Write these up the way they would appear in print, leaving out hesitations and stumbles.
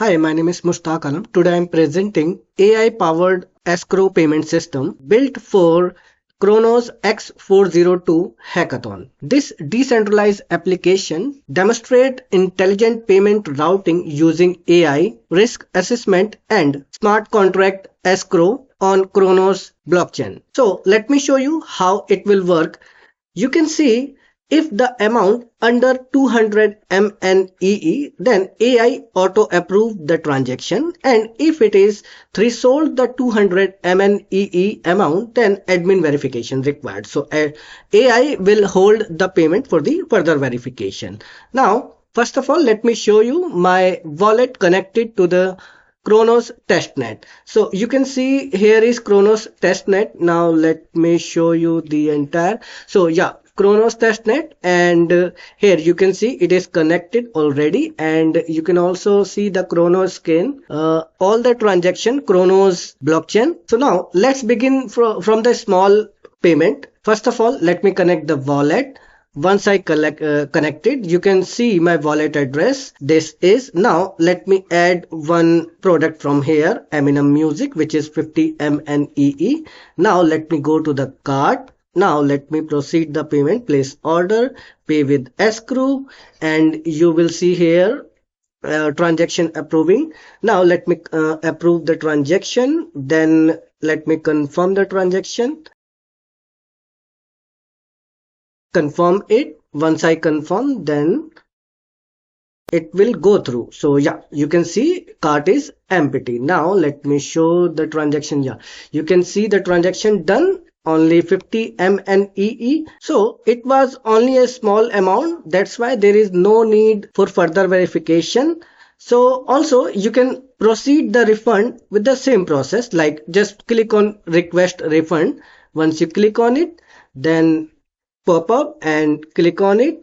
Hi, my name is Mushtaq Alam. Today I'm presenting AI-powered escrow payment system built for Cronos x402 hackathon. This decentralized application demonstrates intelligent payment routing using AI, risk assessment, and smart contract escrow on Cronos blockchain. So let me show you how it will work. You can see if the amount under 200 MNEE, then AI auto approve the transaction, and if it is threshold the 200 MNEE amount, then admin verification required. So AI will hold the payment for the further verification. Now, first of all, let me show you my wallet connected to the Cronos testnet. So you can see here is Cronos testnet. Now let me show you the entire. So yeah, Cronos testnet, and here you can see it is connected already, and you can also see the Cronos scan, all the transaction Cronos blockchain. So now let's begin from the small payment. First of all, let me connect the wallet. Once I connected, you can see my wallet address. This is now. Let me add one product from here, Eminem Music, which is 50 MNEE. Now let me go to the cart. Now let me proceed the payment, place order, pay with escrow, and you will see here transaction approving. Now let me approve the transaction. Then let me confirm the transaction. Confirm it. Once I confirm, then it will go through. So yeah, you can see cart is empty. Now let me show the transaction. Yeah, you can see the transaction done, only 50 MNEE. So it was only a small amount. That's why there is no need for further verification. So also you can proceed the refund with the same process, like just click on request refund. Once you click on it, then pop up and click on it,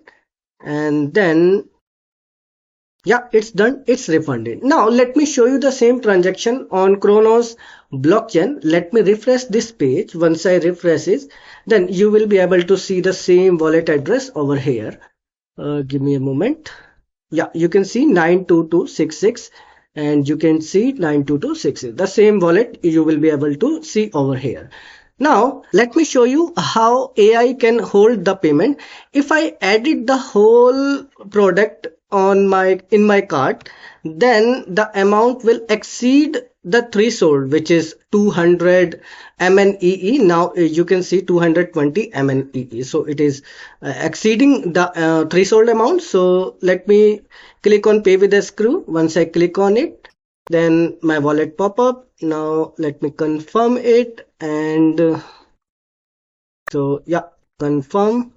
and then yeah, it's done, it's refunded. Now let me show you the same transaction on Cronos blockchain. Let me refresh this page. Once I refresh it, then you will be able to see the same wallet address over here. Give me a moment. Yeah, you can see 92266, and you can see 92266, the same wallet you will be able to see over here. Now let me show you how AI can hold the payment. If I edit the whole product in my cart, then the amount will exceed the threshold, which is 200 MNEE. Now you can see 220 MNEE. So it is exceeding the threshold amount. So let me click on pay with escrow. Once I click on it, then my wallet pop up. Now let me confirm it, and so yeah, confirm.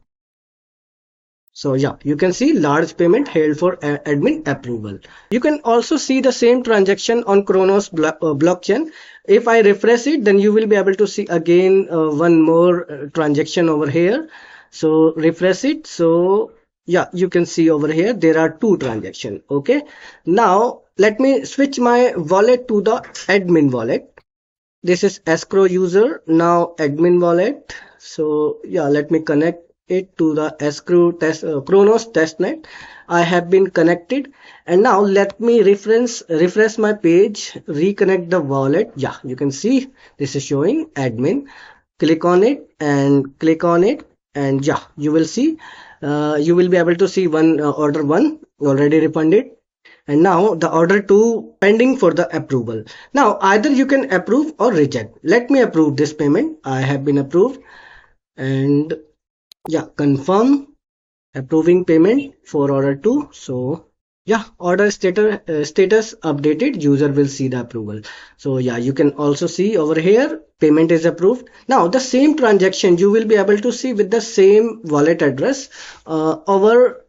So yeah, you can see large payment held for admin approval. You can also see the same transaction on Cronos blockchain. If I refresh it, then you will be able to see again one more transaction over here. So refresh it. So yeah, you can see over here there are two transactions. Okay. Now let me switch my wallet to the admin wallet. This is escrow user, now admin wallet. So yeah, let me connect it to the escrow Cronos testnet. I have been connected, and now let me refresh my page, reconnect the wallet. Yeah, you can see this is showing admin. Click on it and click on it, and yeah, you will see you will be able to see one order one already refunded, and now the order 2 pending for the approval. Now either you can approve or reject. Let me approve this payment. I have been approved, and yeah, confirm approving payment for order 2. So yeah, order status updated, user will see the approval. So yeah, you can also see over here payment is approved. Now the same transaction you will be able to see with the same wallet address over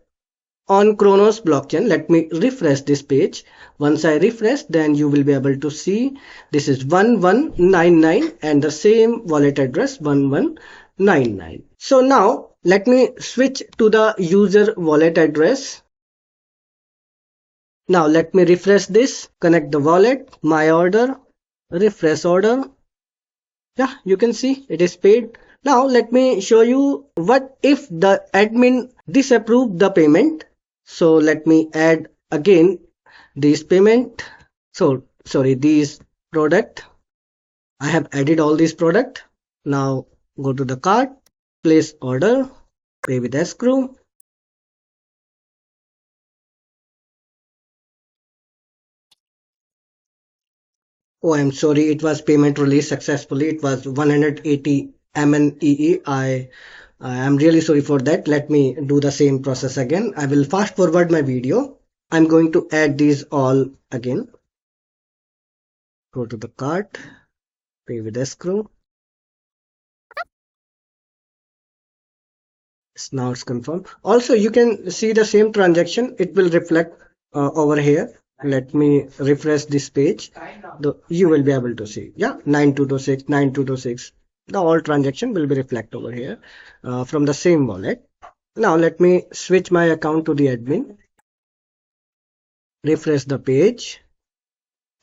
on Cronos blockchain. Let me refresh this page. Once I refresh, then you will be able to see this is 1199 and the same wallet address 1199. So now let me switch to the user wallet address. Now let me refresh this, connect the wallet, my order, refresh order. Yeah, you can see it is paid. Now let me show you what if the admin disapproved the payment. So let me add again this payment. So sorry, these product, I have added all these product. Now go to the cart, place order, pay with escrow. Oh, I'm sorry, it was payment released successfully. It was 180 MNEE. I am really sorry for that. Let me do the same process again. I will fast forward my video. I'm going to add these all again. Go to the cart, pay with escrow. Now it's confirmed. Also, you can see the same transaction. It will reflect over here. Let me refresh this page. You will be able to see. Yeah, 9226, 9226. The all transaction will be reflect over here from the same wallet. Now let me switch my account to the admin. Refresh the page.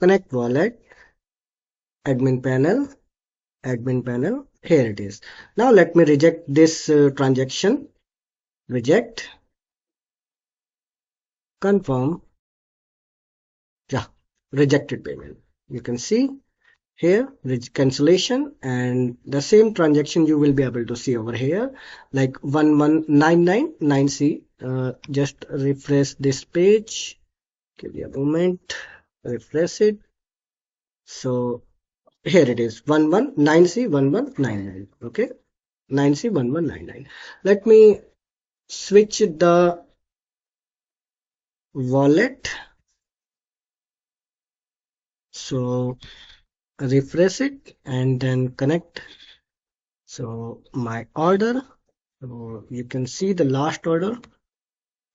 Connect wallet. Admin panel. Admin panel. Here it is. Now let me reject this transaction. Reject. Confirm. Yeah, rejected payment. You can see here cancellation, and the same transaction you will be able to see over here like 11999C. Just refresh this page. Give me a moment. Refresh it. So here it is 119C1199. Okay, 9C1199. Let me switch the wallet. So refresh it and then connect. So my order, so you can see the last order.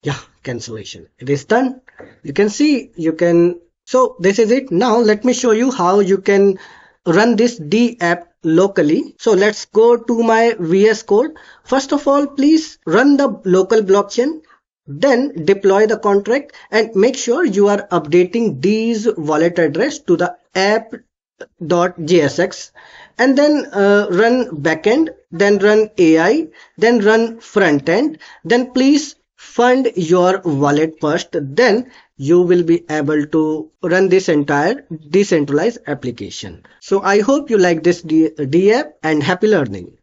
Yeah, cancellation. It is done. You can see, you can, so this is it. Now let me show you how you can run this dApp locally. So let's go to my VS Code. First of all, please run the local blockchain, then deploy the contract and make sure you are updating these wallet address to the app.jsx, and then run backend, then run AI, then run front end, then please fund your wallet first, then you will be able to run this entire decentralized application. So I hope you like this dApp and happy learning.